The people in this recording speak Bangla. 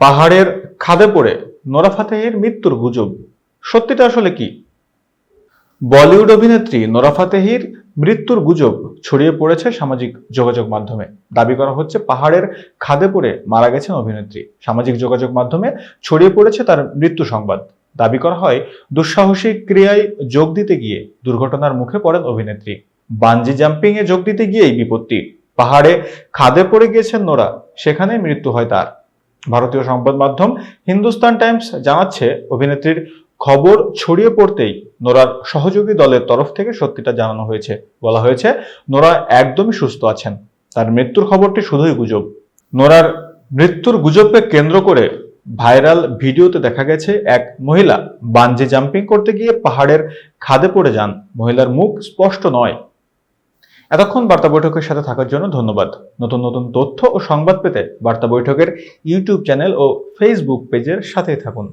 পাহাড়ের খাদে পড়ে নোরা ফাতেহির মৃত্যুর গুজব, সত্যিটা আসলে কি? বলিউড অভিনেত্রী নোরা ফাতেহির মৃত্যুর গুজব ছড়িয়ে পড়েছে সামাজিক যোগাযোগ মাধ্যমে। দাবি করা হচ্ছে পাহাড়ের খাদে পড়ে মারা গেছেন অভিনেত্রী। সামাজিক যোগাযোগ মাধ্যমে ছড়িয়ে পড়েছে তার মৃত্যু সংবাদ। দাবি করা হয় দুঃসাহসিক ক্রিয়ায় যোগ দিতে গিয়ে দুর্ঘটনার মুখে পড়েন অভিনেত্রী। বানজি জাম্পিং এ যোগ দিতে গিয়েই বিপত্তি। পাহাড়ে খাদে পড়ে গিয়েছেন নোরা, সেখানে মৃত্যু হয় তার। ভারতীয় সংবাদ মাধ্যম হিন্দুস্তান টাইমস জানাচ্ছে, অভিনেত্রীর খবর ছড়িয়ে পড়তেই নোরার সহযোগী দলের তরফ থেকে সত্যিটা জানানো হয়েছে। বলা হয়েছে নোরা একদমই সুস্থ আছেন, তার মৃত্যুর খবরটি শুধুই গুজব। নোরার মৃত্যুর গুজবকে কেন্দ্র করে ভাইরাল ভিডিওতে দেখা গেছে এক মহিলা বানজি জাম্পিং করতে গিয়ে পাহাড়ের খাদে পড়ে যান। মহিলার মুখ স্পষ্ট নয়। এতক্ষণ বার্তা বৈঠকের সাথে থাকার জন্য ধন্যবাদ। নতুন নতুন তথ্য ও সংবাদ পেতে বার্তা বৈঠকের ইউটিউব চ্যানেল ও ফেসবুক পেজের সাথেই থাকুন।